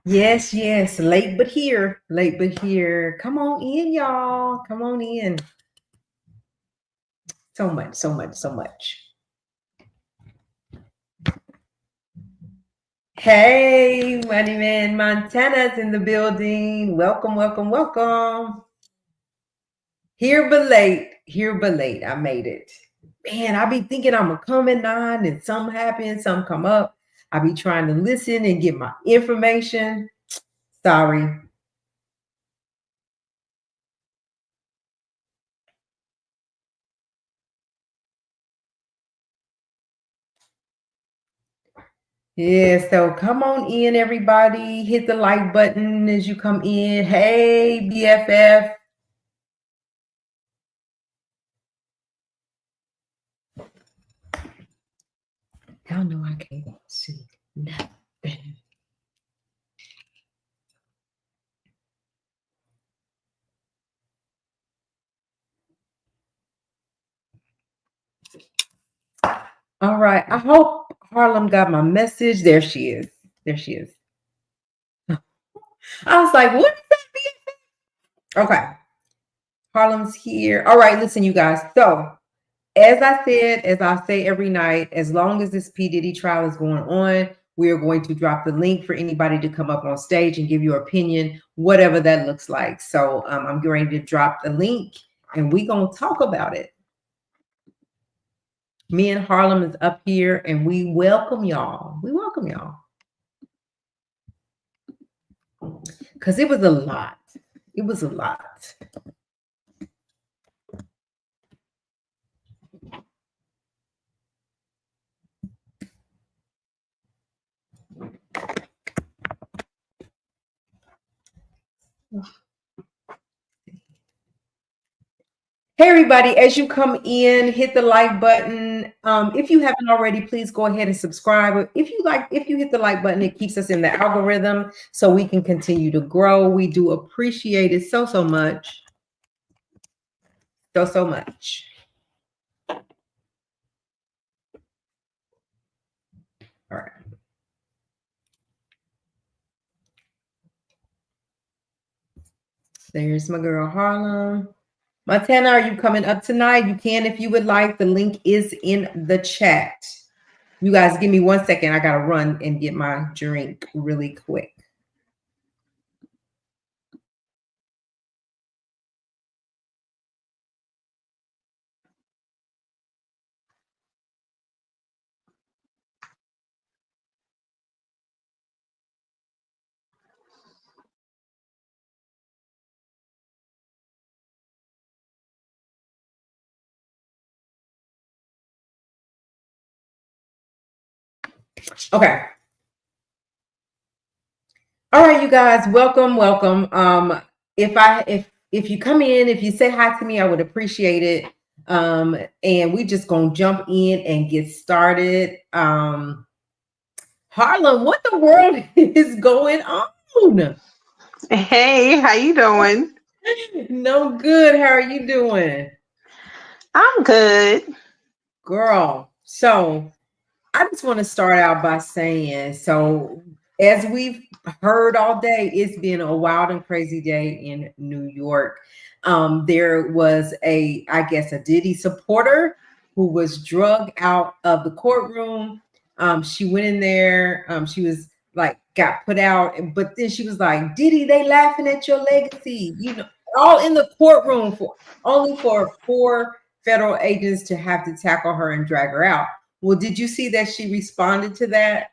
Yes, yes. Late but here. Late but here. Come on in, y'all. Come on in. So much, so much, so much. Hey, Money Man Montana's in the building. Welcome, welcome, welcome. Here but late. Here but late. I made it. Man, I be thinking I'm gonna come at 9 and something happens, something come up. I be trying to listen and get my information. Sorry. Yeah, so come on in, everybody. Hit the like button as you come in. Hey, BFF. Y'all know I can't see nothing. All right. I hope Harlem got my message. There she is. There she is. I was like, what is that? Okay. Harlem's here. All right. Listen, you guys. So, as I said, as I say every night, as long as this P. Diddy trial is going on, we are going to drop the link for anybody to come up on stage and give your opinion, whatever that looks like. So I'm going to drop the link and we're going to talk about it. Me and Harlem is up here and we welcome y'all. We welcome y'all. Because it was a lot. It was a lot. Hey everybody, as you come in, hit the like button. If you haven't already, please go ahead and subscribe. If you hit the like button, it keeps us in the algorithm so we can continue to grow. We do appreciate it so much. So much. All right. There's my girl Harlem. Montana, are you coming up tonight? You can if you would like. The link is in the chat. You guys give me 1 second. I gotta run and get my drink really quick. Okay. All right, you guys, welcome. If you come in, if you say hi to me, I would appreciate it. And we just gonna jump in and get started. Harlem, what the world is going on? Hey, how you doing? No good. How are you doing? I'm good. Girl. So I just want to start out by saying, so as we've heard all day, it's been a wild and crazy day in New York. There was I guess, a Diddy supporter who was drugged out of the courtroom. She went in there. She was like, got put out, but then she was like, Diddy, they laughing at your legacy. All in the courtroom for 4 federal agents to have to tackle her and drag her out. Well, did you see that she responded to that?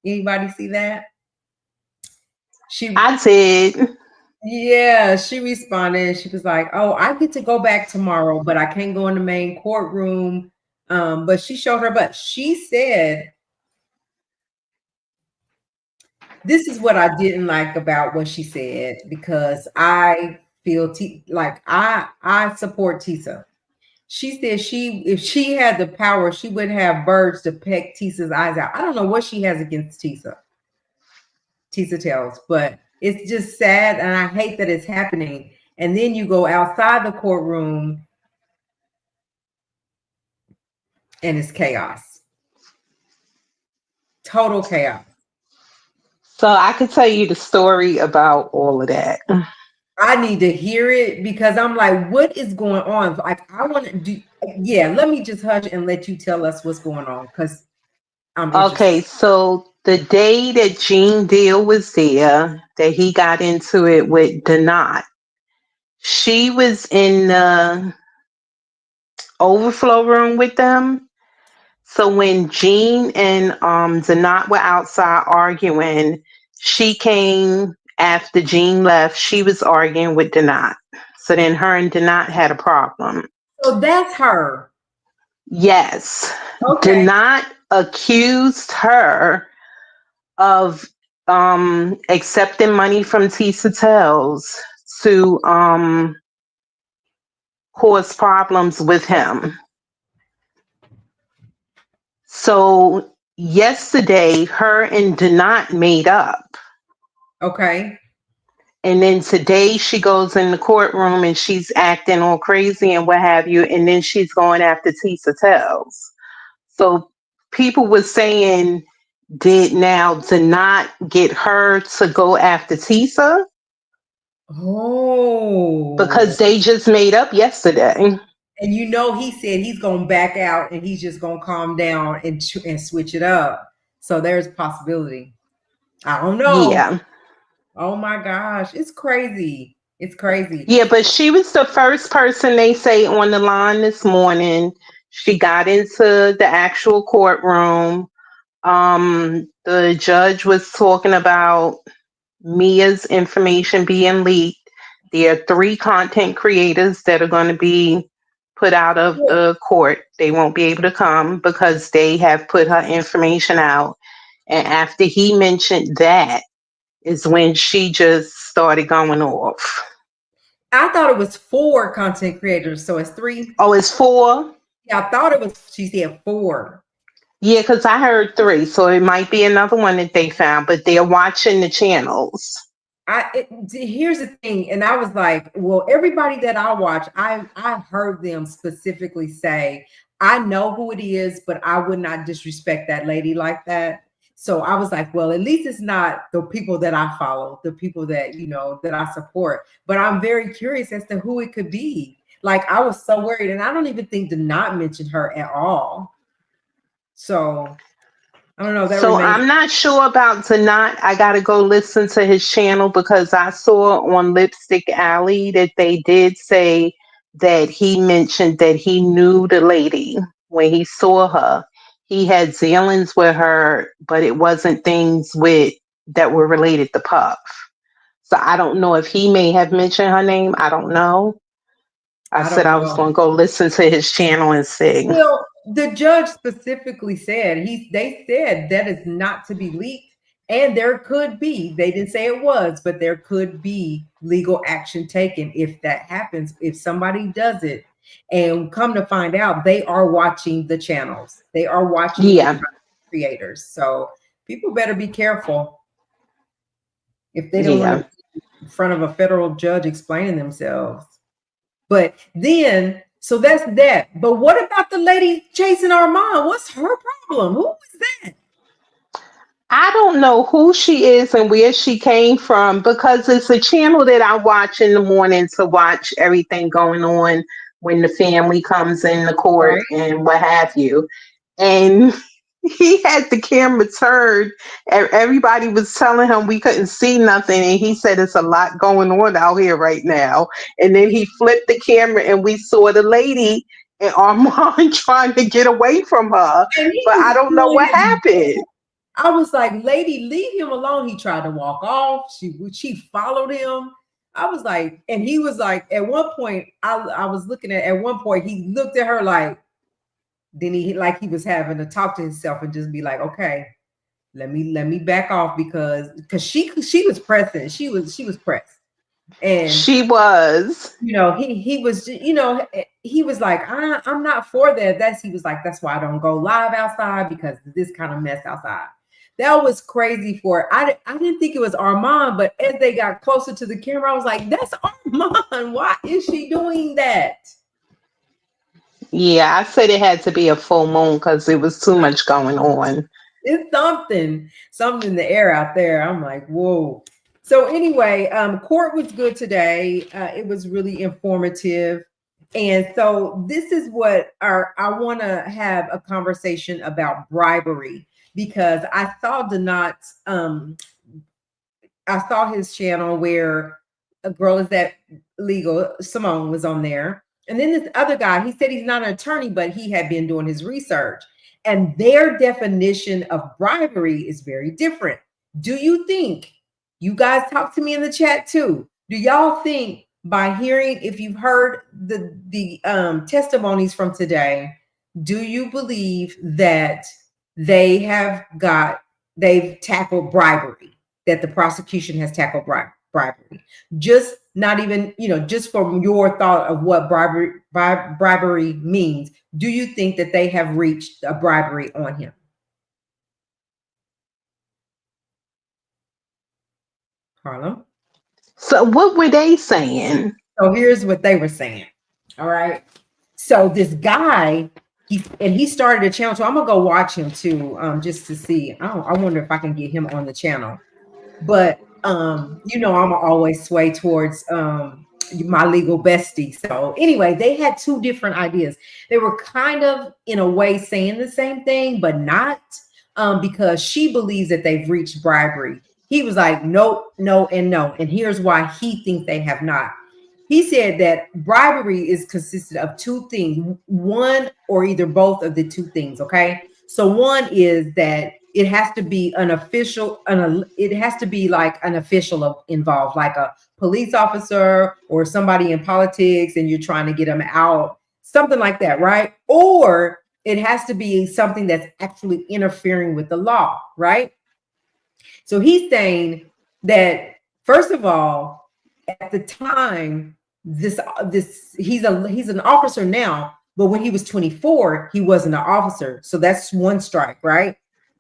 Anybody see that? I did. Yeah, she responded. She was like, "Oh, I get to go back tomorrow, but I can't go in the main courtroom." But she showed her butt. She said, "This is what I didn't like about what she said because I feel like I support Tisa." She said if she had the power, she would have birds to peck Tisa's eyes out. I don't know what she has against Tisa. Tisa tells, but it's just sad and I hate that it's happening. And then you go outside the courtroom and it's chaos. Total chaos. So I could tell you the story about all of that. I need to hear it because I'm like, what is going on? Like, I want to do, yeah, let me just hush and let you tell us what's going on because I'm interested. Okay, so the day that Gene Deal was there, that he got into it with Donat, she was in the overflow room with them. So when Gene and Donat were outside arguing, she came after Gene left. She was arguing with Donat. So then her and Donat had a problem. So that's her. Yes, Okay. Donat accused her of accepting money from Tisa Tells to cause problems with him. So yesterday, her and Donat made up. Okay. And then today she goes in the courtroom and she's acting all crazy and what have you. And then she's going after Tisa Tells. So people were saying, did now Donat get her to go after Tisa? Oh. Because they just made up yesterday. And he said he's going to back out and he's just going to calm down and switch it up. So there's possibility. I don't know. Yeah. Oh my gosh. It's crazy. It's crazy. Yeah, but she was the first person they say on the line this morning. She got into the actual courtroom. The judge was talking about Mia's information being leaked. There are three content creators that are going to be put out of the court. They won't be able to come because they have put her information out. And after he mentioned that, is when she just started going off. I thought it was 4 content creators, so it's 3. Oh, it's four? Yeah, I thought it was. She said 4. Yeah, because I heard three, so it might be another one that they found, but they're watching the channels. Here's the thing, and I was like, well, everybody that I watch, I heard them specifically say, I know who it is, but I would not disrespect that lady like that. So I was like, well, at least it's not the people that I follow, the people that that I support. But I'm very curious as to who it could be. Like I was so worried, and I don't even think to not mention her at all. So I don't know. That So remains. I'm not sure about tonight. I got to go listen to his channel because I saw on Lipstick Alley that they did say that he mentioned that he knew the lady when he saw her. He had dealings with her, but it wasn't things with that were related to Puff. So I don't know if he may have mentioned her name. I don't know. I I said don't I was know. going to go listen to his channel and see. Well, the judge specifically said they said that is not to be leaked, and there could be, they didn't say it was, but there could be legal action taken if that happens, if somebody does it. And come to find out, they are watching the channels, they are watching the Yeah, creators. So people better be careful if they don't want to yeah. be in front of a federal judge explaining themselves. But then, so that's that. But what about the lady chasing Armand? What's her problem? Who is that? I don't know who she is and where she came from because it's a channel that I watch in the morning to watch everything going on when the family comes in the court Right? and what have you. And he had the camera turned and everybody was telling him we couldn't see nothing. And he said, it's a lot going on out here right now. And then he flipped the camera and we saw the lady and Armand trying to get away from her. And he But I was don't know doing what his happened. best. I was like, lady, leave him alone. He tried to walk off. She followed him. I was like, and he was like, at one point, I was looking at one point, he looked at her like, then he like he was having to talk to himself and just be like, okay, let me back off because she was pressing. She was pressed. And She was. he was he was like, I'm not for that. He was like, that's why I don't go live outside because of this kind of mess outside. That was crazy for I didn't think it was Armand, but as they got closer to the camera, I was like, that's Armand. Why is she doing that? Yeah, I said it had to be a full moon because it was too much going on. It's something in the air out there. I'm like, whoa. So anyway, court was good today. It was really informative. And so this is what I want to have a conversation about bribery, because I saw his channel where a girl is that legal, Simone was on there. And then this other guy, he said he's not an attorney, but he had been doing his research. And their definition of bribery is very different. Do you think, you guys talk to me in the chat too, do y'all think by hearing, if you've heard the testimonies from today, do you believe that they've tackled bribery? That the prosecution has tackled bribery. Just not even, just from your thought of what bribery means, do you think that they have reached a bribery on him? Harlem? So what were they saying? So here's what they were saying. All right. So this guy, he started a channel. So I'm gonna go watch him too, just to see. I wonder if I can get him on the channel. But I'm always sway towards my legal bestie. So anyway, they had two different ideas. They were kind of in a way saying the same thing, but not, because she believes that they've reached bribery. He was like, nope, no, and no. And here's why he thinks they have not. He said that bribery is consisted of two things, one or either both of the two things. Okay. So one is that it has to be an official, it has to be like an official involved, like a police officer or somebody in politics, and you're trying to get them out, something like that, right? Or it has to be something that's actually interfering with the law, right? So he's saying that, first of all, at the time, this he's an officer now, but when he was 24, he wasn't an officer. So that's one strike, right?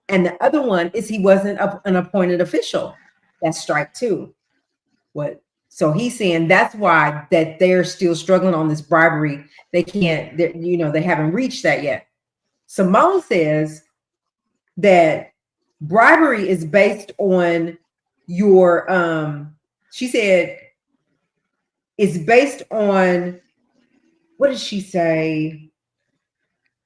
And the other one is he wasn't an appointed official. That's strike two. What? So he's saying that's why that they're still struggling on this bribery. They can't, they haven't reached that yet. Simone says that bribery is based on your, she said, it's based on, what did she say?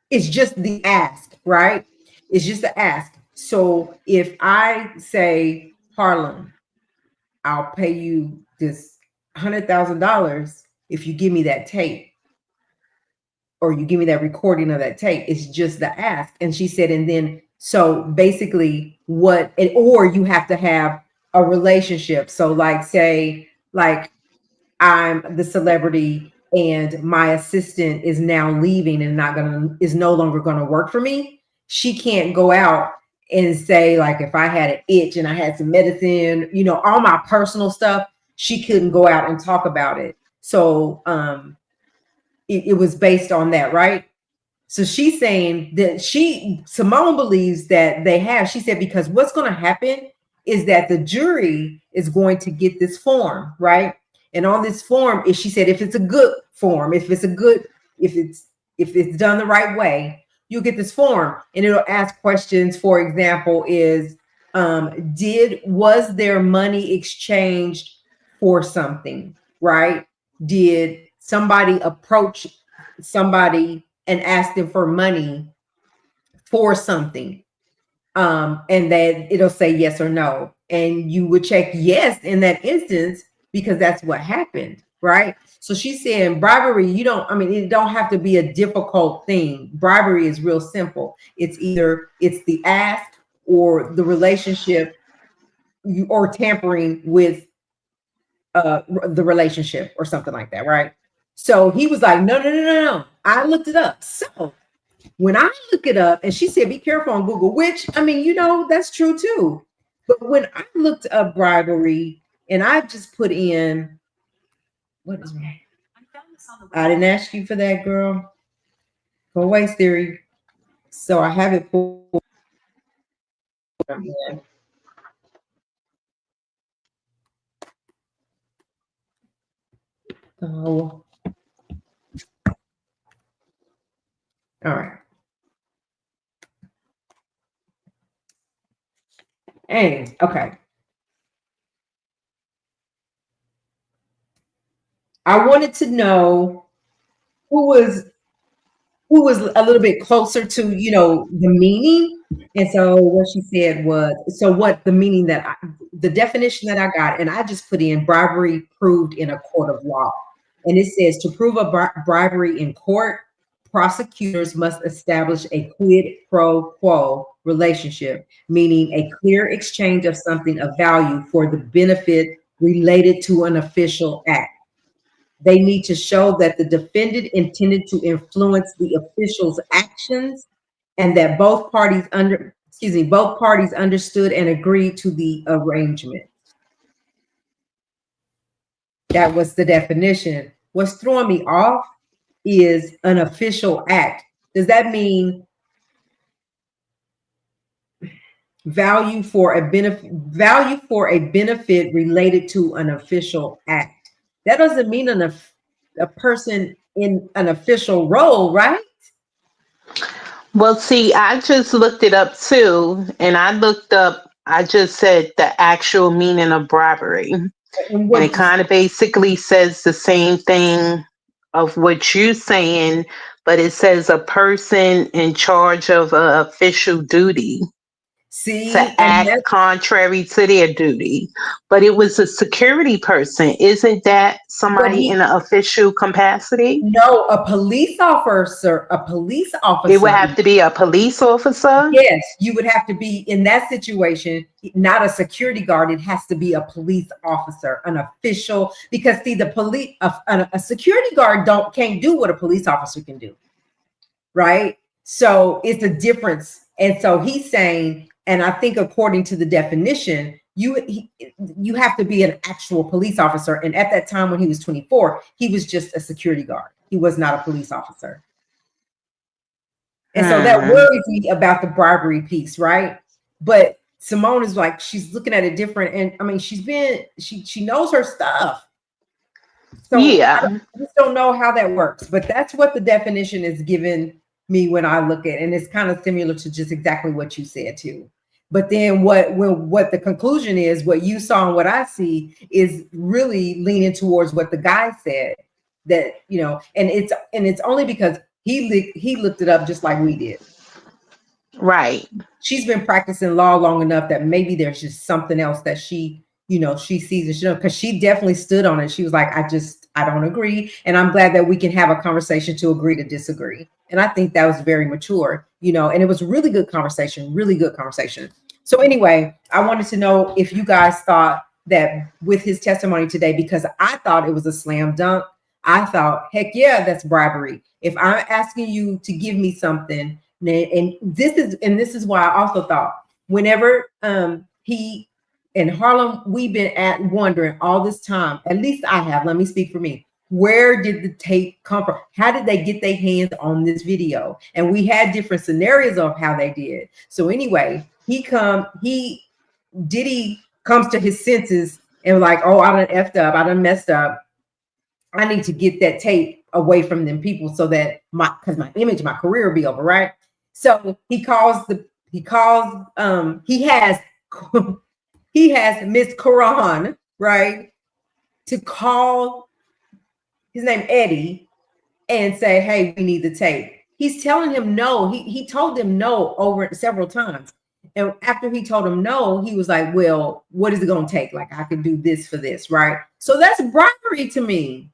It's just the ask, right? It's just the ask. So if I say, Harlem, I'll pay you this $100,000 if you give me that tape, or you give me that recording of that tape, it's just the ask. And she said, and then, so basically or you have to have a relationship. So like, say, like I'm the celebrity and my assistant is now leaving and is no longer going to work for me. She can't go out and say, like, if I had an itch and I had some medicine, all my personal stuff, she couldn't go out and talk about it. So it was based on that, right? So she's saying that Simone believes that they have. She said, because what's going to happen is that the jury is going to get this form, right? And on this form, she said, if it's a good form, if it's done the right way, you'll get this form and it'll ask questions. For example, was there money exchanged for something, right? Did somebody approach somebody and ask them for money for something? And then it'll say yes or no. And you would check yes in that instance, because that's what happened, right? So she's saying bribery, it don't have to be a difficult thing. Bribery is real simple. It's the ask or the relationship, or tampering with the relationship or something like that, right? So he was like, no. I looked it up. So when I look it up, and she said, be careful on Google, which, that's true too. But when I looked up bribery and I just put in, what is wrong? I didn't ask you for that, girl. Go away, Siri. So I have it pulled. Oh. All right. And okay, I wanted to know who was who was a little bit closer to, the meaning. And so what she said was, so what the meaning the definition that I got, and I just put in bribery proved in a court of law. And it says to prove a bribery in court, prosecutors must establish a quid pro quo relationship, meaning a clear exchange of something of value for the benefit related to an official act. They need to show that the defendant intended to influence the official's actions and that both parties understood and agreed to the arrangement. That was the definition. What's throwing me off is an official act. Does that mean value for a benefit related to an official act? That doesn't mean a person in an official role, right? Well, see, I just looked it up too, and I just said the actual meaning of bribery. And And it what kind of basically says the same thing of what you're saying, but it says a person in charge of an official duty to see, and act contrary to their duty. But it was a security person. Isn't that but somebody he in an official capacity? no, a police officer, a police It would officer. have to be a police officer. Yes, you would have to be in that situation, not a security guard. It has to be a police officer, an official. Because see, the police, a security guard can't do what a police officer can do, right? So it's a difference. And so he's saying, and I think according to the definition, you have to be an actual police officer. And at that time when he was 24, he was just a security guard. He was not a police officer. And so that worries me about the bribery piece, right? But Simone is like, she's looking at it different. And I mean, she knows her stuff. So Yeah. I just don't know how that works. But that's what the definition is given me when I look at it. And it's kind of similar to just exactly what you said too. But then what the conclusion is, what you saw and what I see is really leaning towards what the guy said, that, and it's only because he looked it up just like we did. Right. She's been practicing law long enough that maybe there's just something else that she sees, and she knows, because she definitely stood on it. She was like, I don't agree. And I'm glad that we can have a conversation to agree to disagree. And I think that was very mature, and it was a really good conversation, really good conversation. So anyway, I wanted to know if you guys thought that with his testimony today, because I thought it was a slam dunk. I thought, heck yeah, that's bribery. If I'm asking you to give me something, and this is why I also thought whenever he in Harlem, we've been wondering all this time, at least I have, let me speak for me. Where did the tape come from? How did they get their hands on this video? And we had different scenarios of how they did. So anyway, Diddy comes to his senses and like, oh, I done effed up, I done messed up. I need to get that tape away from them people so that because my image, my career will be over, right? So he has Miss Quran, right, to call his name Eddie and say, hey, we need the tape. He's telling him no. He told him no over several times. And after he told him no, he was like, well, what is it going to take? Like, I can do this for this, right? So that's bribery to me.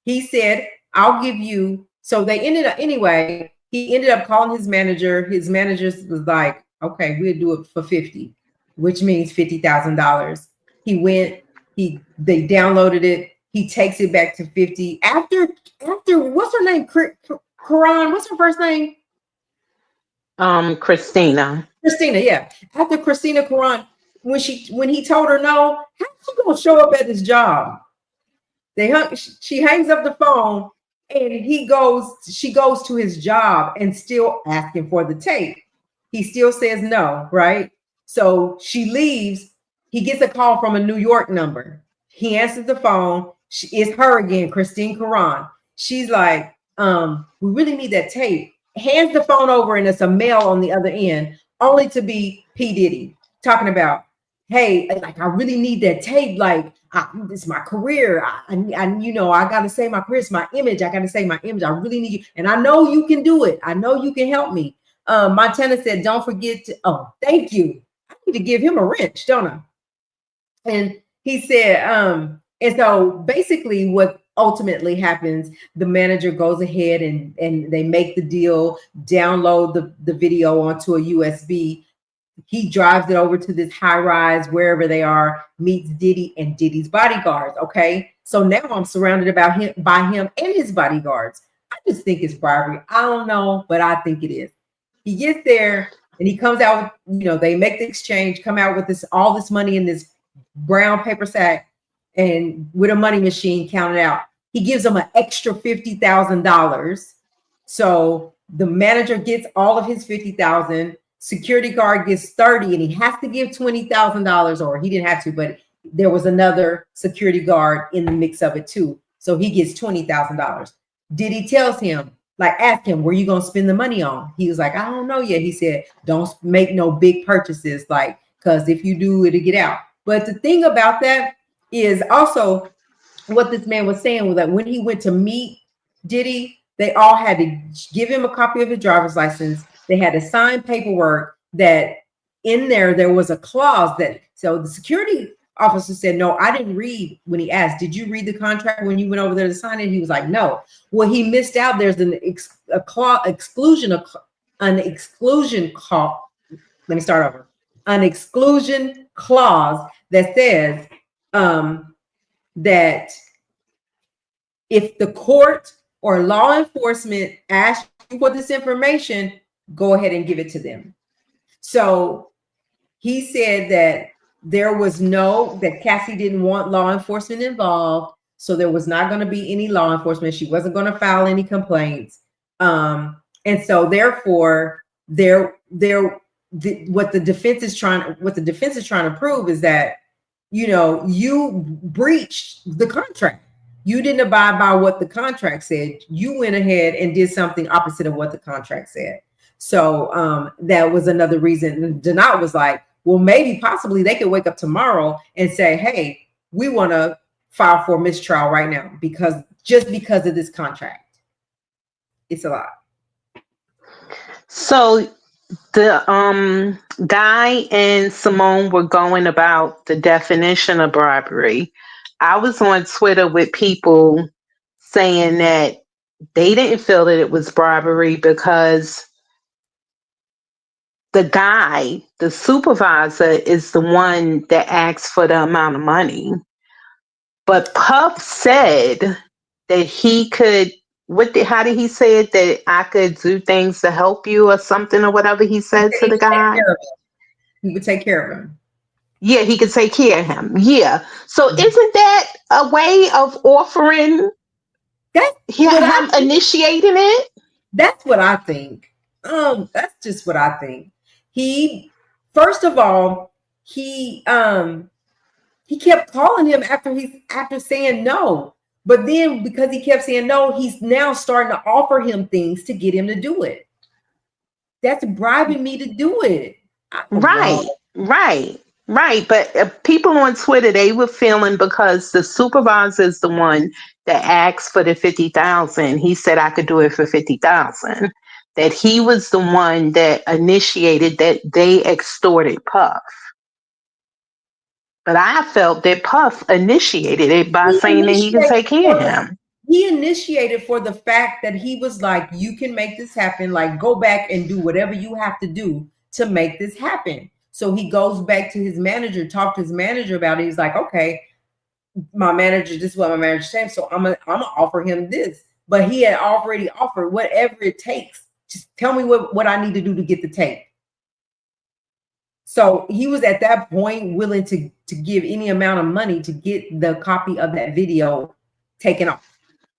He said, I'll give you. So they ended up, anyway, he ended up calling his manager. His manager was like, okay, we'll do it for 50, which means $50,000. He went, they downloaded it. He takes it back to 50. After what's her name? Quran, what's her first name? Christina. Christina, yeah. After Christina Quran, when he told her no, how's she gonna show up at this job? She hangs up the phone and she goes to his job and still asking for the tape. He still says no, right? So she leaves. He gets a call from a New York number. He answers the phone. It's her again, Christine Quran. She's like, we really need that tape. Hands the phone over and it's a male on the other end. only to be P. Diddy talking about, hey, like I really need that tape. Like it's my career. You know, I got to save my career. It's my image. I got to save my image. I really need you, and I know you can do it. I know you can help me. Montana said, don't forget to. Oh, thank you. I need to give him a wrench, don't I? And he said, and so basically what ultimately happens, the manager goes ahead and they make the deal, download the video onto a USB. He drives it over to this high rise, wherever they are, meets Diddy and Diddy's bodyguards. Okay. So now I'm surrounded by him and his bodyguards. I just think it's bribery. I don't know, but I think it is. He gets there and he comes out with, you know, they make the exchange, come out with all this money in this brown paper sack and with a money machine counted out. He gives them an extra $50,000. So the manager gets all of his 50,000. Security guard gets 30, and he has to give $20,000, or he didn't have to, but there was another security guard in the mix of it too. So he gets $20,000. Diddy tells him, like, ask him, where you gonna spend the money on? He was like, I don't know yet. He said, don't make no big purchases, like, because if you do, it'll get out. But the thing about that is also what this man was saying was that when he went to meet Diddy, they all had to give him a copy of his driver's license. They had to sign paperwork that in there was a clause that, so the security officer said, no, I didn't read. When he asked, did you read the contract when you went over there to sign it? He was like, no. Well, he missed out. There's an exclusion clause. Let me start over. An exclusion clause that says that if the court or law enforcement asks you for this information, go ahead and give it to them. So he said that that Cassie didn't want law enforcement involved. So there was not going to be any law enforcement. She wasn't going to file any complaints. And so therefore, what the defense is trying to prove is that, you know, you breached the contract. You didn't abide by what the contract said. You went ahead and did something opposite of what the contract said. So that was another reason. And Donat was like, well, maybe possibly they could wake up tomorrow and say, hey, we want to file for mistrial right now because of this contract. It's a lot. So the Guy and Simone were going about the definition of bribery. I was on Twitter with people saying that they didn't feel that it was bribery because the guy, the supervisor, is the one that asked for the amount of money. But Puff said that he could, how did he say it? That I could do things to help you or something or whatever he said to the guy. He would take care of him. Yeah, he could take care of him. Yeah. So isn't that a way of offering him initiating it? That's what I think. That's just what I think. He, first of all, he kept calling him after saying no. But then because he kept saying no, he's now starting to offer him things to get him to do it. That's bribing me to do it. Right. But people on Twitter, they were feeling because the supervisor is the one that asked for the 50,000. He said I could do it for 50,000. That he was the one that initiated that they extorted Puff. But I felt that Puff initiated it by saying that he could take care of him. He initiated for the fact that he was like, you can make this happen. Like, go back and do whatever you have to do to make this happen. So he goes back to his manager, talked to his manager about it. He's like, okay, this is what my manager said. So I'm gonna offer him this. But he had already offered whatever it takes. Just tell me what I need to do to get the tape. So he was at that point willing to give any amount of money to get the copy of that video taken off.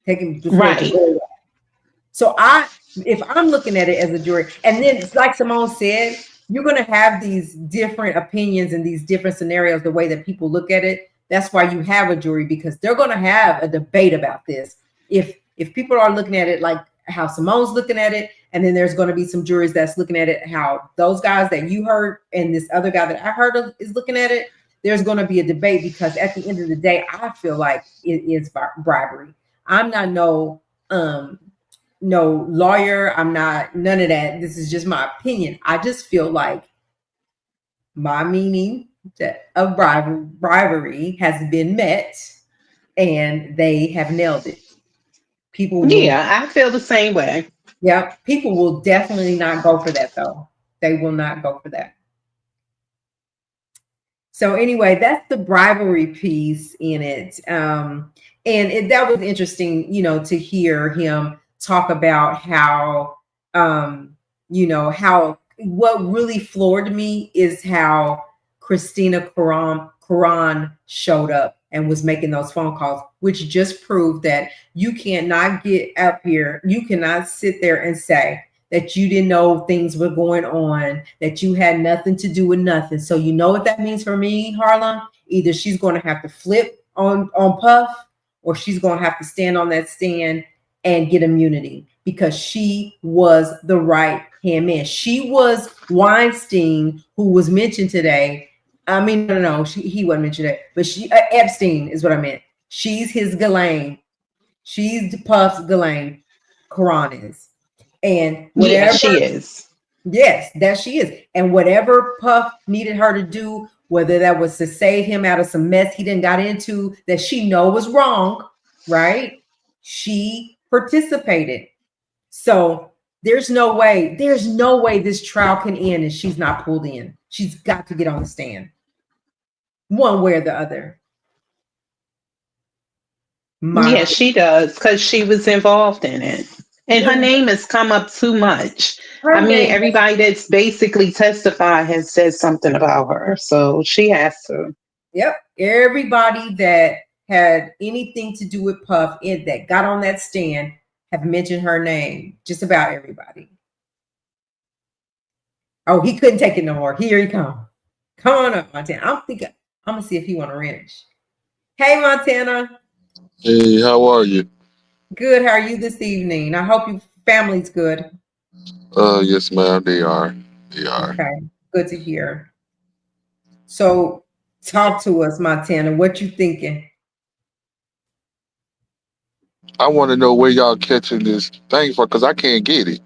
Right. So if I'm looking at it as a jury, and then it's like Simone said, you're going to have these different opinions and these different scenarios, the way that people look at it. That's why you have a jury, because they're going to have a debate about this. If people are looking at it like how Simone's looking at it, and then there's going to be some juries that's looking at it how those guys that you heard and this other guy that I heard of is looking at it. There's going to be a debate because at the end of the day, I feel like it is bribery. I'm not no lawyer. I'm not none of that. This is just my opinion. I just feel like my meaning of bribery has been met, and they have nailed it. People will, Yeah, I feel the same way. yeah, people will definitely not go for that though. They will not go for that. So anyway, that's the bribery piece in it. That was interesting, to hear him talk about how, how what really floored me is how Christina Quran showed up and was making those phone calls, which just proved that you cannot get up here. You cannot sit there and say that you didn't know things were going on, that you had nothing to do with nothing. So you know what that means for me, Harlem? Either she's going to have to flip on Puff, or she's going to have to stand on that stand and get immunity, because she was the right hand man. She was Weinstein, who was mentioned today. I mean, no, he wasn't mentioned today, but Epstein is what I meant. She's his Ghislaine. She's Puff's Ghislaine. Quran is. And Yeah, whatever, she is. yes, that she is. And whatever Puff needed her to do, whether that was to save him out of some mess he didn't got into that she know was wrong, right? She participated. So there's no way this trial can end and she's not pulled in. She's got to get on the stand, one way or the other. Yeah, she does, because she was involved in it. And her name has come up too much. I Her mean, name, everybody that's basically testified has said something about her. So she has to. yep. Everybody that had anything to do with Puff that got on that stand have mentioned her name. Just about everybody. Oh, he couldn't take it no more. Here he comes. Come on up, Montana. I'm gonna see if he want to wrench. Hey, Montana. Hey, how are you? Good. How are you this evening? I hope your family's good. Yes, ma'am, they are. They are. Okay. Good to hear. So talk to us, Montana. What you thinking? I want to know where y'all catching this thing for, because I can't get it.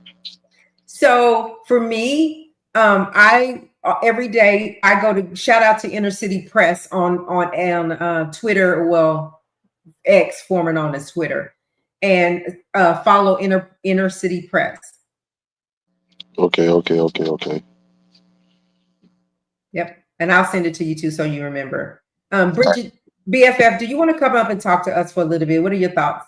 So for me, I every day I go to shout out to Inner City Press on Twitter, well, X, formerly known as Twitter, and follow Inner City Press. Okay. Yep, and I'll send it to you too, so you remember. Bridget, BFF, do you want to come up and talk to us for a little bit? What are your thoughts?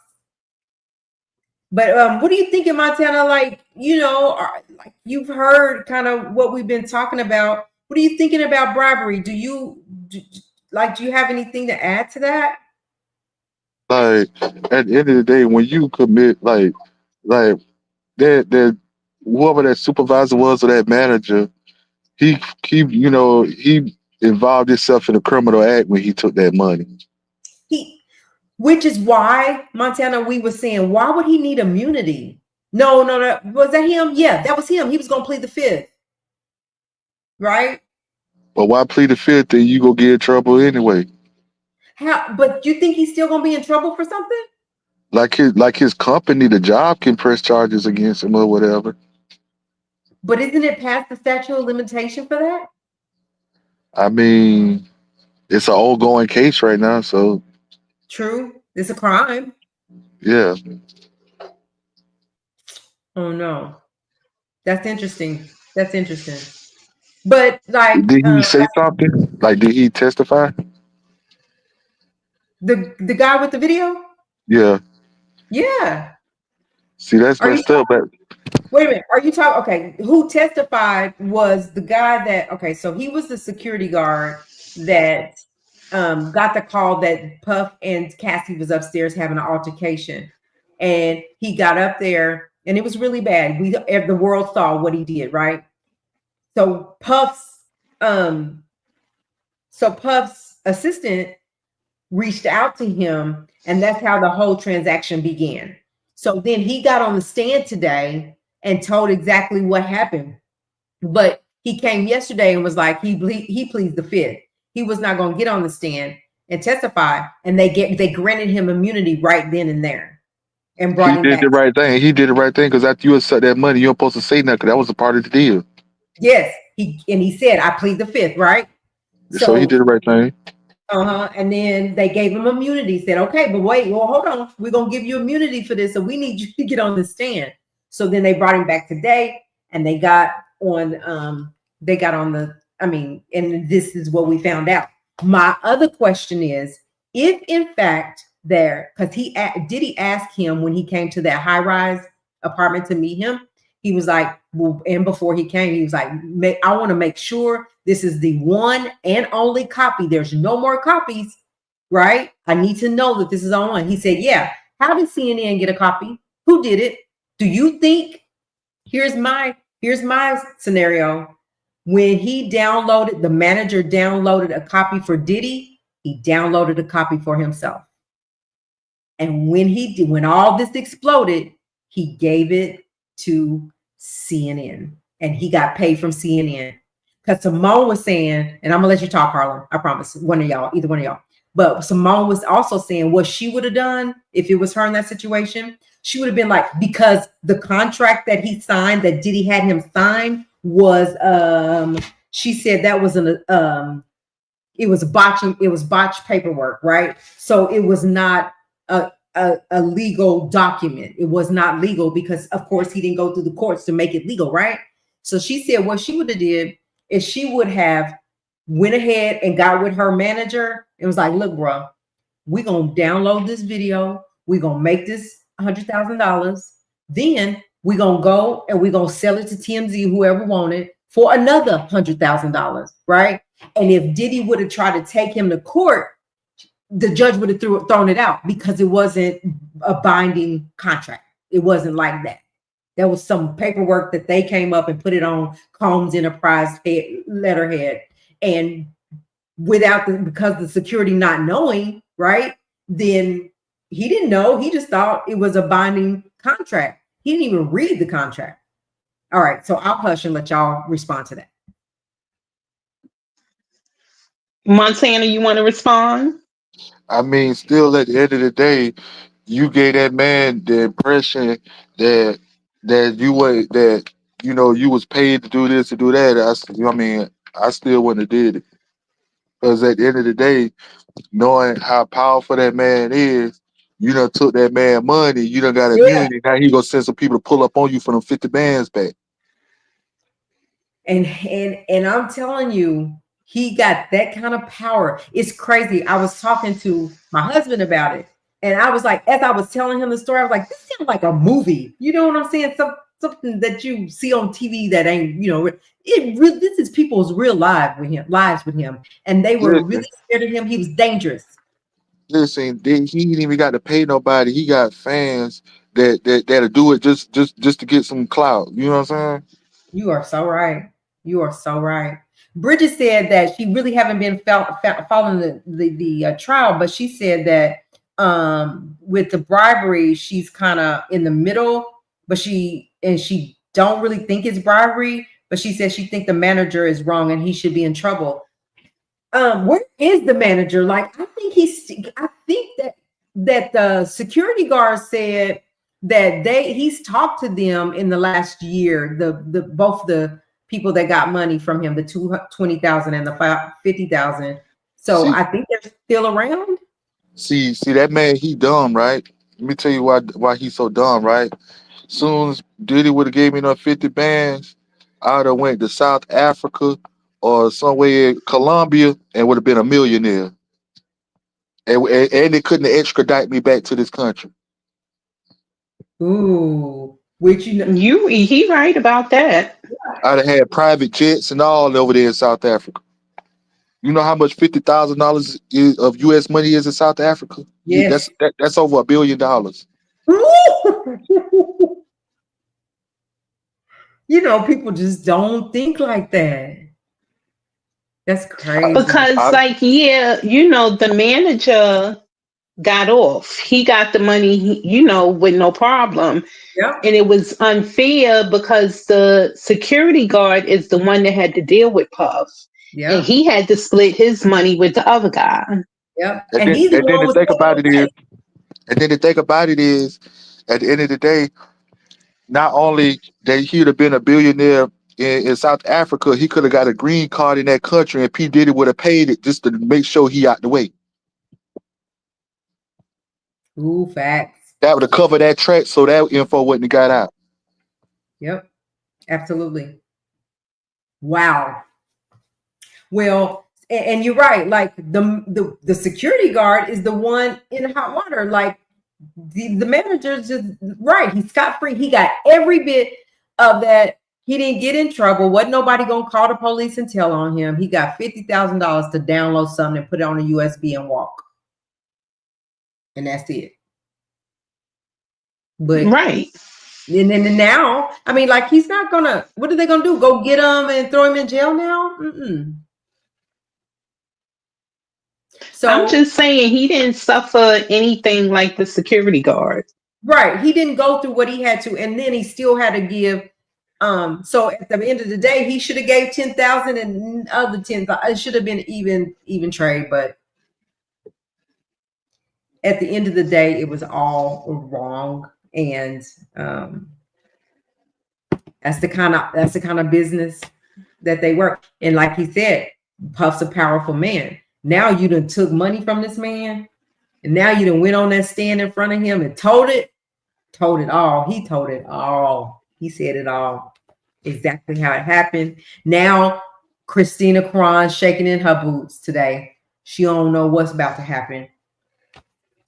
But what do you think in Montana? Like, like you've heard kind of what we've been talking about. What are you thinking about bribery? Do you have anything to add to that? Like, at the end of the day, when you commit, like that whoever that supervisor was or that manager, he involved himself in a criminal act when he took that money. Which is why, Montana, we were saying, why would he need immunity? No. Was that him? Yeah, that was him. He was going to plead the fifth. Right? But why plead the fifth and you go get in trouble anyway? But you think he's still going to be in trouble for something? Like his company, the job can press charges against him or whatever. But isn't it past the statute of limitation for that? I mean, it's an ongoing case right now, so. True. It's a crime. Yeah. Oh no. That's interesting. But like, did he say something? Like, did he testify? The guy with the video? Yeah. Yeah. See, that's messed up. But wait a minute. Are you talking? Okay. Who testified was the guy that, okay, so he was the security guard that got the call that Puff and Cassie was upstairs having an altercation. And he got up there and it was really bad. The world saw what he did, right? So Puff's assistant reached out to him, and that's how the whole transaction began. So then he got on the stand today and told exactly what happened. But he came yesterday and was like, he pleads the fifth. He was not going to get on the stand and testify, and they granted him immunity right then and there and brought He him did back. the right thing. He did the right thing because after you accept that money, you don't supposed to say nothing. 'Cause that was a part of the deal. Yes, he said, I plead the fifth, right? So he did the right thing. And then they gave him immunity. Said, okay, but wait, well, hold on. We're gonna give you immunity for this, so we need you to get on the stand. So then they brought him back today, and they got on the. I mean, and this is what we found out. My other question is, if in fact there, because Diddy asked him when he came to that high-rise apartment to meet him, he was like, well, and before he came, he was like, I want to make sure this is the one and only copy. There's no more copies, right? I need to know that this is on one. He said, yeah. How did CNN get a copy? Who did it? Do you think? Here's my scenario. When he downloaded, the manager downloaded a copy for Diddy, he downloaded a copy for himself. And when all this exploded, he gave it to CNN, and he got paid from CNN. Because Simone was saying, and I'm gonna let you talk, Harlan, I promise, either one of y'all. But Simone was also saying what she would have done if it was her in that situation. She would have been like, because the contract that he signed, that Diddy had him sign, was she said that was it was botched paperwork, right? So it was not a legal document. It was not legal because, of course, he didn't go through the courts to make it legal, right? So she said what she would have did is she would have went ahead and got with her manager and was like, look, bro, we're going to download this video. We're going to make this $100,000. Then we're going to go and we're going to sell it to TMZ, whoever wanted, for another $100,000, right? And if Diddy would have tried to take him to court, the judge would have thrown it out because it wasn't a binding contract. It wasn't like that. There was some paperwork that they came up and put it on Combs Enterprise letterhead. And because the security not knowing, right? Then he didn't know. He just thought it was a binding contract. He didn't even read the contract. All right. So I'll hush and let y'all respond to that. Montana, you want to respond? I mean, still at the end of the day, you gave that man the impression that you was paid to do this to do that. I still wouldn't have did it because at the end of the day, knowing how powerful that man is, you done took that man money, you done got immunity. Now he gonna send some people to pull up on you for them 50 bands back. And I'm telling you, he got that kind of power. It's crazy. I was talking to my husband about it, and I was like, as I was telling him the story, I was like, this sounds like a movie. You know what I'm saying? Something that you see on TV that ain't, this is people's real lives with him. And they were really scared of him. He was dangerous. Listen, he ain't even got to pay nobody. He got fans that'll do it just to get some clout. You know what I'm saying? You are so right. You are so right. Bridget said that she really haven't been following the trial, but she said that with the bribery, she's kind of in the middle, but she don't really think it's bribery, but she said she think the manager is wrong and he should be in trouble. Where is the manager? Like, I think that the security guard said that he's talked to them in the last year, both the people that got money from him, the 20,000 and the 50,000. So I think they're still around. See that man, he dumb, right? Let me tell you why he's so dumb, right? Soon as Diddy would have gave me enough 50 bands, I would have went to South Africa or somewhere in Colombia and would have been a millionaire. And they couldn't extradite me back to this country. Ooh, which he right about that. I'd have had private jets and all over there in South Africa. You know how much $50,000 of U.S. money is in South Africa? Yes, that's over $1 billion. People just don't think like that. That's crazy. Because, the manager got off. He got the money, with no problem. Yep. And it was unfair because the security guard is the one that had to deal with Puff. And Yep. he had to split his money with the other guy. Yep. And And then he's the and then one the was think about taking it is, away. and then the think about it is, at the end of the day, not only that he'd have been a billionaire in South Africa, he could have got a green card in that country, and P Diddy would have paid it just to make sure he out the way. Ooh, facts. That would have covered that track, so that info wouldn't have got out. Yep. Absolutely. Wow. Well, and you're right. Like the security guard is the one in hot water. Like the manager's just right. He's scot free. He got every bit of that. He didn't get in trouble. Wasn't nobody gonna call the police and tell on him. He got $50,000 to download something and put it on a USB and walk, and that's it. But Right. and then now, I mean, like he's not gonna. What are they gonna do? Go get him and throw him in jail now? Mm-mm. I'm So just saying he didn't suffer anything like the security guard. right, he didn't go through what he had to, and then he still had to give. So at the end of the day, he should have gave 10,000 and other 10,000. It should have been even trade, but at the end of the day, it was all wrong, and that's the kind of business that they work. And like he said, Puff's a powerful man. Now you done took money from this man, and now you done went on that stand in front of him and told it all. He told it all. He said it all. Exactly how it happened. Now Christina Cron shaking in her boots today. She don't know what's about to happen.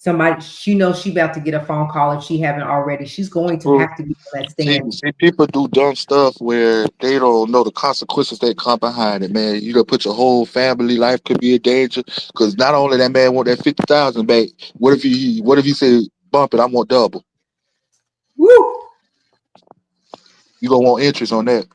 Somebody, she knows she about to get a phone call if she haven't already. She's going to Well, have to be on that see, stand. see, people do dumb stuff where they don't know the consequences that come behind it, man. You gonna put your whole family life could be in danger because not only that man want that 50,000 back. What if he say bump it? I want double. Woo! You gonna want interest on that.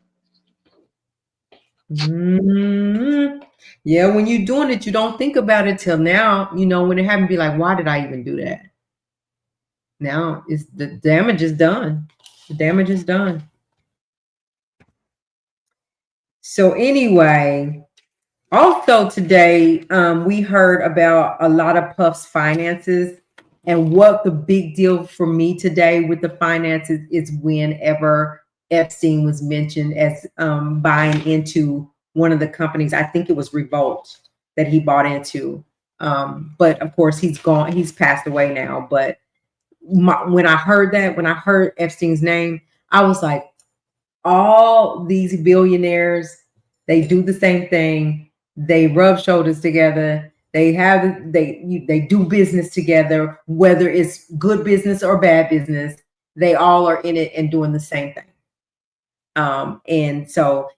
Mhm. Yeah, when you're doing it, you don't think about it till now. When it happened, be like, why did I even do that? Now it's the damage is done. The damage is done. So anyway, also today, we heard about a lot of Puff's finances, and what the big deal for me today with the finances is whenever Epstein was mentioned as buying into one of the companies. I think it was Revolt that he bought into. But of course, he's gone. He's passed away now. But when I heard that, when I heard Epstein's name, I was like, all these billionaires, they do the same thing. They rub shoulders together. They do business together, whether it's good business or bad business. They all are in it and doing the same thing. And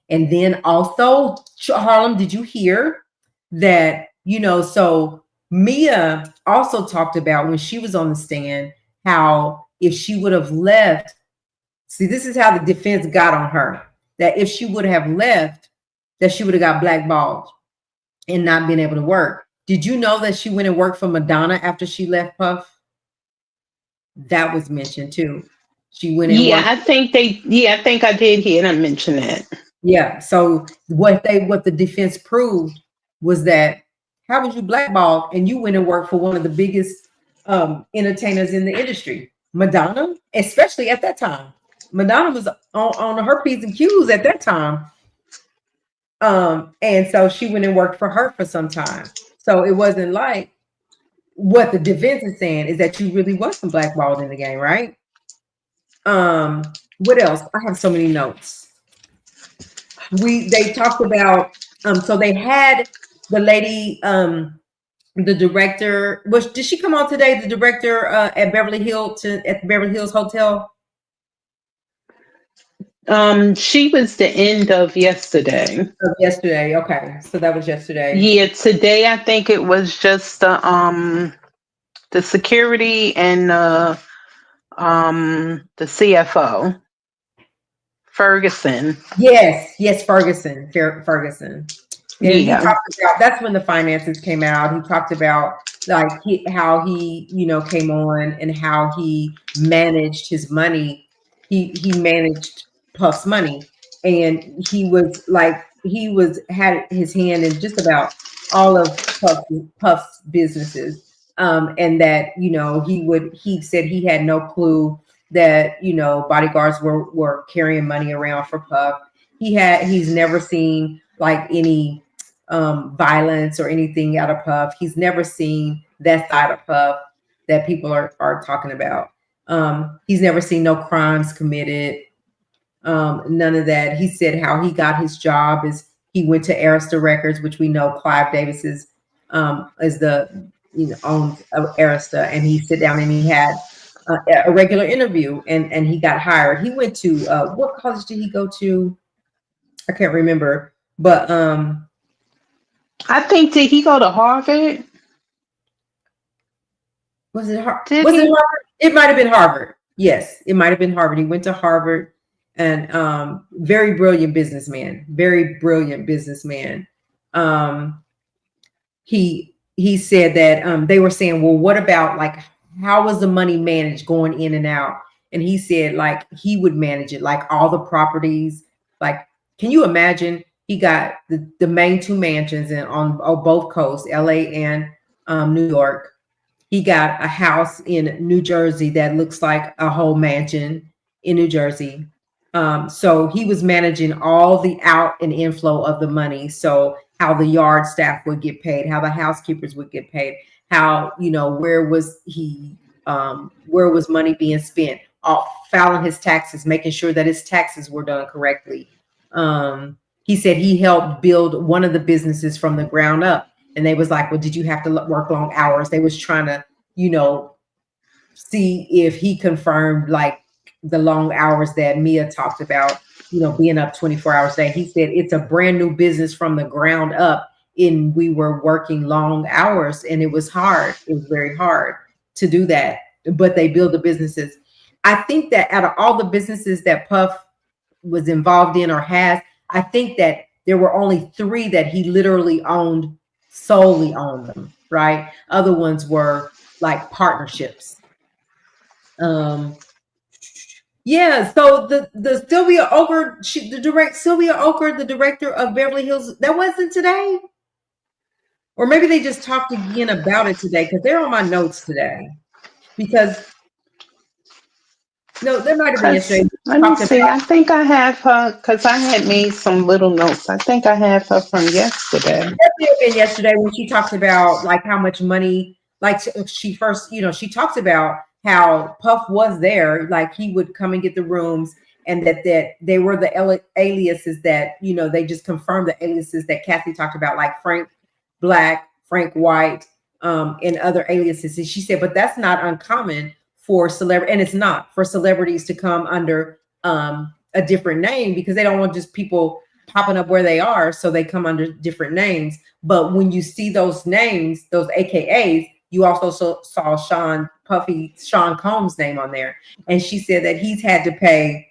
then also, Harlem, did you hear that? So Mia also talked about when she was on the stand how if she would have left. See, this is how the defense got on her. That if she would have left, that she would have got blackballed and not been able to work. Did you know that she went and worked for Madonna after she left Puff? That was mentioned too. She went and Yeah, worked. I think I did hear them mention that. Yeah. So what the defense proved was that how was you blackballed and you went and worked for one of the biggest entertainers in the industry, Madonna, especially at that time. Madonna was on her P's and Q's at that time. And so she went and worked for her for some time. So it wasn't like what the defense is saying is that you really wasn't blackballed in the game, right? What else? I have so many notes. They talked about so they had the lady the director did she come on today, the director at Beverly Hills at the Beverly Hills Hotel? She was the end of yesterday. Yesterday. Okay, so that was yesterday. Yeah, today I think it was just the security and the CFO Ferguson. Yes, Ferguson. And he Yeah. talked about, that's when the finances came out. He talked about like how he, came on and how he managed his money. He managed Puff's money, and he was had his hand in just about all of Puff's businesses. And that, he said he had no clue that, bodyguards were carrying money around for Puff. He's never seen like any violence or anything out of Puff. He's never seen that side of Puff that people are talking about. He's never seen no crimes committed, none of that. He said how he got his job is he went to Arista Records, which we know Clive Davis's is the owns Arista, and he sit down and he had a regular interview, and he got hired. He went to what college did he go to? I can't remember, but I think, did he go to Harvard? was it Harvard? Did Was it he? Harvard? It might have been Harvard. Yes, it might have been Harvard. He went to Harvard, and very brilliant businessman. Very brilliant businessman. Um, he said that they were saying, well, what about like how was the money managed going in and out? And he said like he would manage it, like all the properties. Like, can you imagine? He got the main two mansions on both coasts, LA and New York. He got a house in New Jersey that looks like a whole mansion in New Jersey. So he was managing all the out and inflow of the money. So how the yard staff would get paid, how the housekeepers would get paid, how, where was money being spent, filing his taxes, making sure that his taxes were done correctly. He said he helped build one of the businesses from the ground up. And they was like, well, did you have to work long hours? They was trying to, see if he confirmed like the long hours that Mia talked about, being up 24 hours a day. He said it's a brand new business from the ground up, and we were working long hours, and it was hard. It was very hard to do that, but they build the businesses. I think that out of all the businesses that Puff was involved in or has, I think that there were only 3 that he literally solely owned them, right? Other ones were like partnerships. Yeah, so the Sylvia Oker, Sylvia Oker, the director of Beverly Hills, that wasn't today, or maybe they just talked again about it today because they're on my notes today. Because no, there might have been yesterday. Let me see. I think I have her because I had made some little notes. I think I have her from yesterday. Yesterday when she talked about like how much money, like she first, she talks about how Puff was there, like he would come and get the rooms, and that they were the aliases that, they just confirmed the aliases that Kathy talked about, like Frank Black, Frank White, and other aliases. And she said, but that's not uncommon for celebrity, and it's not for celebrities to come under a different name because they don't want just people popping up where they are, so they come under different names. But when you see those names, those AKAs, you also saw Sean Combs' name on there, and she said that he's had to pay,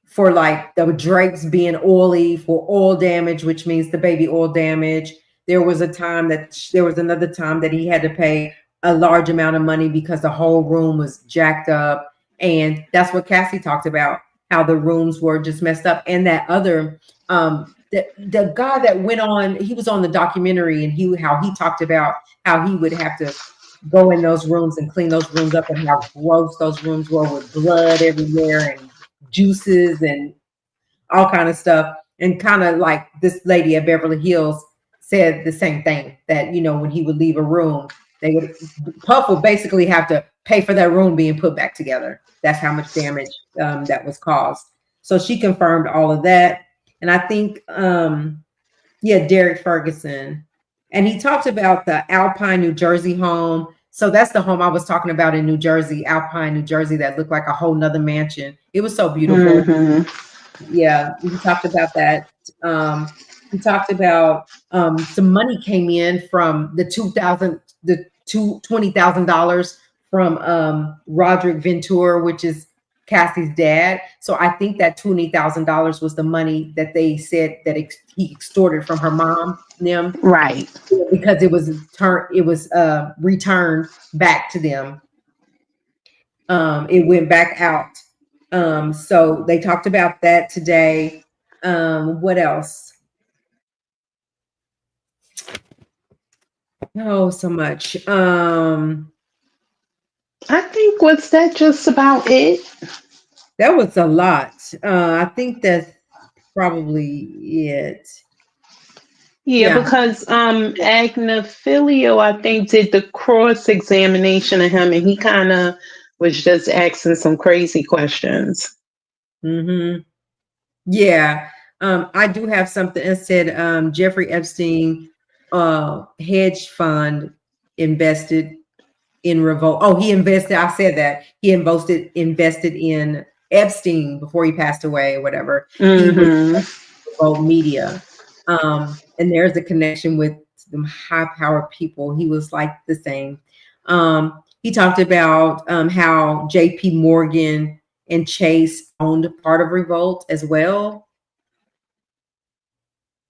for like the Drakes being oily, for oil damage, which means the baby oil damage. There was another time that he had to pay a large amount of money because the whole room was jacked up, and that's what Cassie talked about, how the rooms were just messed up. And that other the guy that went on, he was on the documentary, and how he talked about how he would have to go in those rooms and clean those rooms up, and how gross those rooms were with blood everywhere and juices and all kind of stuff. And kind of like this lady at Beverly Hills said the same thing, that when he would leave a room, Puff would basically have to pay for that room being put back together. That's how much damage that was caused. So she confirmed all of that. And I think Derek Ferguson, and he talked about the Alpine, New Jersey home. So that's the home I was talking about in New Jersey, Alpine, New Jersey, that looked like a whole nother mansion. It was so beautiful. Mm-hmm. Yeah, we talked about that. We talked about some money came in from the $20,000 from Roderick Ventura, which is Cassie's dad. So I think that $20,000 was the money that they said that he extorted from her mom, them, Right. because it was returned back to them. It went back out. So they talked about that today. What else? Oh, so much. I think was that just about it? That was a lot. I think that's probably it. Yeah, Yeah. because Agnafilio, I think, did the cross examination of him, and he kind of was just asking some crazy questions. Mm-hmm. Yeah. I do have something that said Jeffrey Epstein hedge fund invested in Revolt. Oh, he invested. I said that he invested in Epstein before he passed away or whatever. He was Mm-hmm. Revolt Media. And there's a connection with some high power people. He was like the same. He talked about how JP Morgan and Chase owned part of Revolt as well.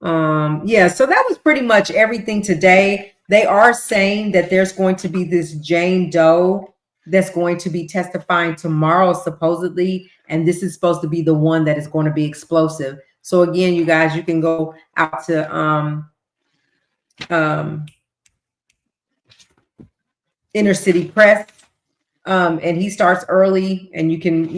Yeah, so that was pretty much everything today. They are saying that there's going to be this Jane Doe that's going to be testifying tomorrow, supposedly, and this is supposed to be the one that is going to be explosive. So again, you guys, you can go out to um, Inner City Press, and he starts early, and you can,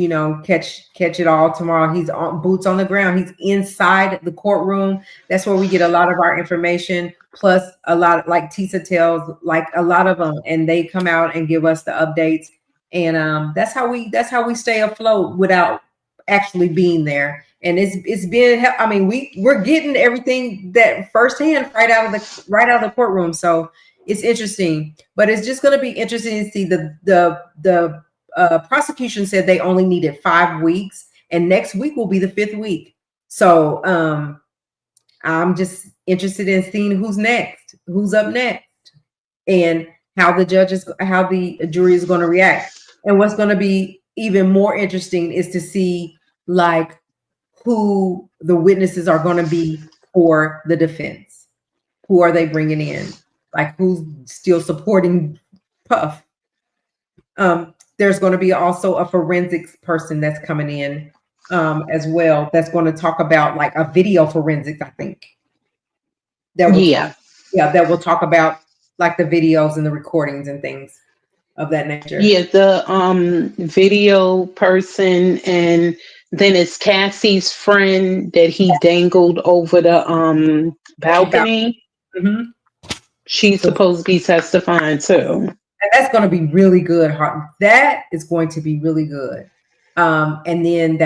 catch it all tomorrow. He's on boots on the ground. He's inside the courtroom. That's where we get a lot of our information. Plus, a lot, like Tisa tells, like a lot of them, and they come out and give us the updates. And that's how we stay afloat without actually being there. And it's been. I mean, we're getting everything that firsthand right out of the courtroom. So it's interesting, but it's just going to be interesting to see the prosecution said they only needed 5 weeks, and next week will be the 5th week. So I'm just interested in seeing who's up next, and how the jury is going to react. And what's going to be even more interesting is to see like who the witnesses are going to be for the defense. Who are they bringing in? Like who's still supporting Puff? There's going to be also a forensics person that's coming in as well. That's going to talk about like a video forensics, I think. That will Yeah. that will talk about like the videos and the recordings and things of that nature. Yeah, the video person, and then it's Cassie's friend that he dangled over the balcony. Mm-hmm. She's supposed to be testifying too. And that's going to be really good. That is going to be really good. And then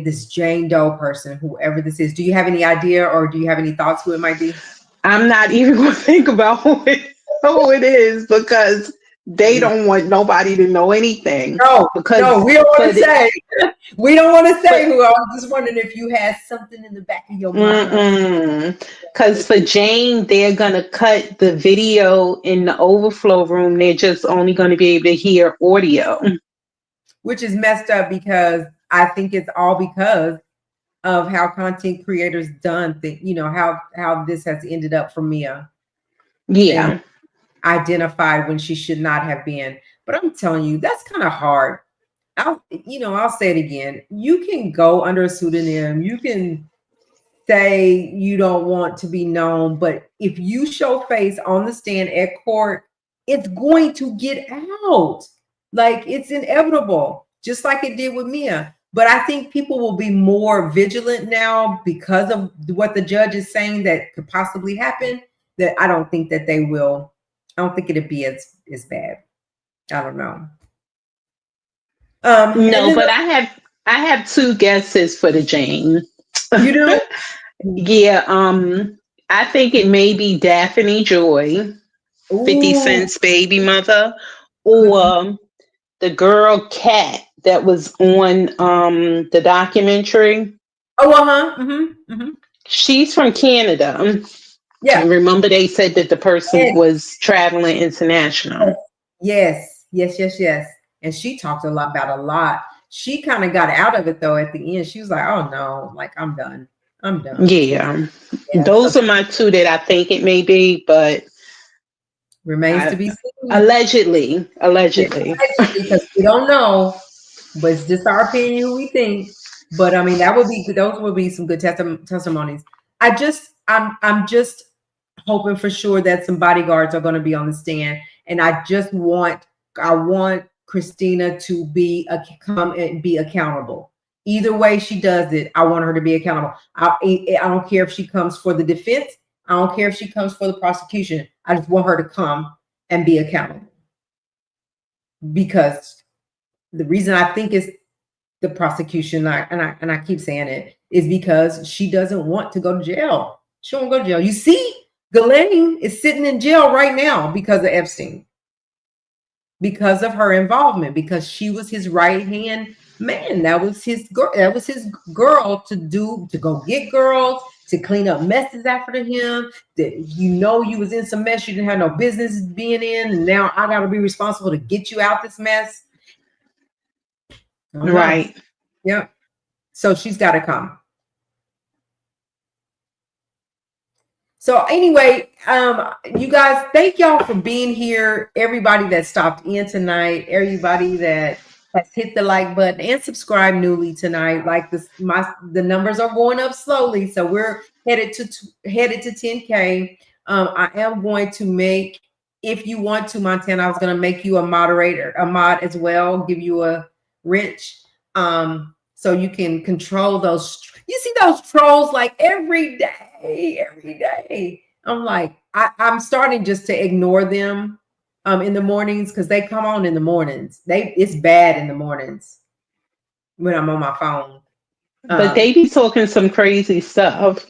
this Jane Doe person, whoever this is, do you have any idea or do you have any thoughts who it might be? I'm not even going to think about who it is, because they don't want nobody to know anything. No, we don't want to say. We don't want to say who. I was just wondering if you had something in the back of your mind. Because for Jane, they're going to cut the video in the overflow room. They're just only going to be able to hear audio. Which is messed up, because I think it's all because of how content creators done things, how this has ended up for Mia. Yeah. And identified when she should not have been. But I'm telling you, that's kind of hard. I'll say it again. You can go under a pseudonym. You can say you don't want to be known, but if you show face on the stand at court, it's going to get out. Like, it's inevitable, just like it did with Mia. But I think people will be more vigilant now because of what the judge is saying that could possibly happen. That I don't think that they will. I don't think it'd be as bad. I don't know. No, but I have 2 guesses for the Jane. You do? Yeah. I think it may be Daphne Joy, 50 Cent's baby mother, or the girl Cat that was on the documentary. Oh, uh-huh. She's from Canada. Yeah. And remember they said that the person was traveling international. Yes. And she talked about a lot. She kind of got out of it though at the end. She was like, "Oh no, like I'm done. I'm done." Yeah. Yeah, Those so are my two that I think it may be, but remains to I, be seen. allegedly, Yeah, allegedly. because we don't know, but it's just our opinion who we think. But I mean, those would be some good testimonies. I'm just hoping for sure that some bodyguards are going to be on the stand, and I want Christina to come and be accountable. Either way she does it, I want her to be accountable. I don't care if she comes for the defense. I don't care if she comes for the prosecution. I just want her to come and be accountable, because the reason I think is the prosecution, and I keep saying it, is because she doesn't want to go to jail. She won't go to jail. You see, Ghislaine is sitting in jail right now because of Epstein, because of her involvement, because she was his right hand man. That was his girl. That was his girl to go get girls, to clean up messes after him. That you was in some mess you didn't have no business being in, and now I got to be responsible to get you out this mess. Oh, no. Right. Yeah. So she's got to come. So anyway, you guys, thank y'all for being here. Everybody that stopped in tonight, everybody that has hit the like button and subscribe newly tonight. Like the numbers are going up slowly, so we're headed to 10K. I am going to make, if you want to, Montana, I was going to make you a mod as well, give you a wrench, so you can control those. You see those trolls like every day. I'm like, I'm starting just to ignore them in the mornings, because they come on in the mornings. It's bad in the mornings when I'm on my phone. But they be talking some crazy stuff.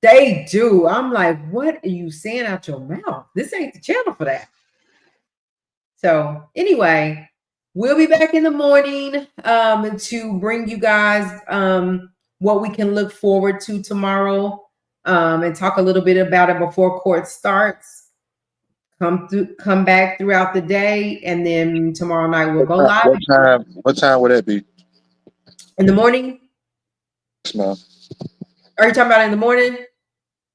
They do. I'm like, what are you saying out your mouth? This ain't the channel for that. So anyway, we'll be back in the morning to bring you guys what we can look forward to tomorrow, and talk a little bit about it before court starts. Come back throughout the day, and then tomorrow night we'll go live. What time would that be? In the morning? Yes, ma'am. Are you talking about in the morning?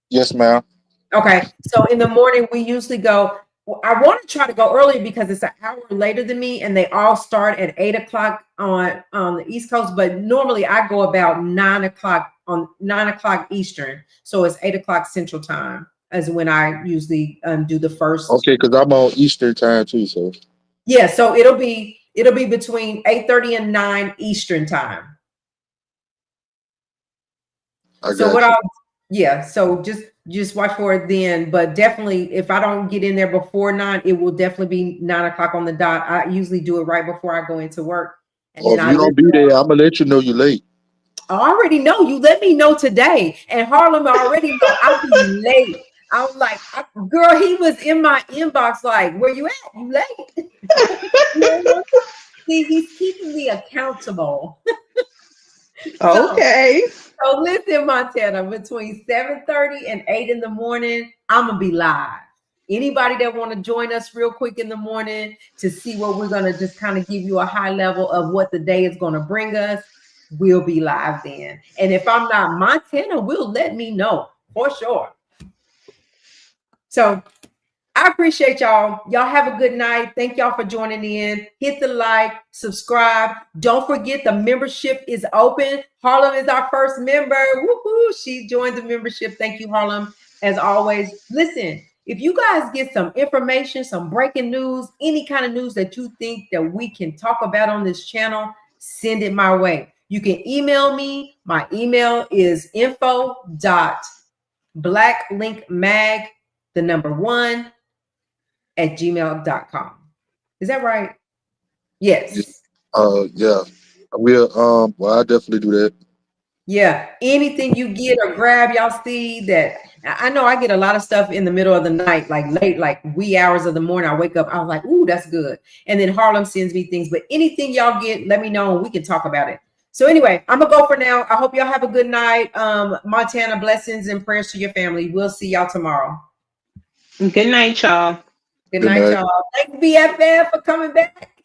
Yes, ma'am. Okay. So in the morning we usually go. I want to try to go early because it's an hour later than me, and they all start at 8:00 on the East Coast. But normally I go about 9:00 Eastern, so it's 8:00 Central Time as when I usually do the first. Okay, because I'm on Eastern time too, so yeah. So it'll be between 8:30 and 9 Eastern Time. So just watch for it then. But definitely, if I don't get in there before 9, it will definitely be 9:00 on the dot. I usually do it right before I go into work. And if you don't be there, I'm gonna let you know you're late. I already know. You let me know today. And Harlem already know I'll be late. I was like, girl, he was in my inbox like, where you at? You late? See, he's keeping me accountable. Okay. So listen, Montana, between 7:30 and 8 in the morning, I'm going to be live. Anybody that want to join us real quick in the morning to see what we're going to just kind of give you a high level of what the day is going to bring us, we'll be live then. And if I'm not, Montana will let me know for sure. So I appreciate y'all. Y'all have a good night. Thank y'all for joining in. Hit the like, subscribe. Don't forget the membership is open. Harlem is our first member. Woohoo! She joined the membership. Thank you, Harlem. As always, listen, if you guys get some information, some breaking news, any kind of news that you think that we can talk about on this channel, send it my way. You can email me. My email is info.blacklinkmag1@gmail.com. Is that right? Yes. Yeah. We'll well, I'll definitely do that. Yeah. Anything you get or grab, y'all see that. I know I get a lot of stuff in the middle of the night, like late, like wee hours of the morning. I wake up, I was like, ooh, that's good. And then Harlem sends me things. But anything y'all get, let me know and we can talk about it. So anyway, I'm gonna go for now. I hope y'all have a good night. Montana, blessings and prayers to your family. We'll see y'all tomorrow. Good night, y'all. Good night, y'all. Thanks, BFF, for coming back.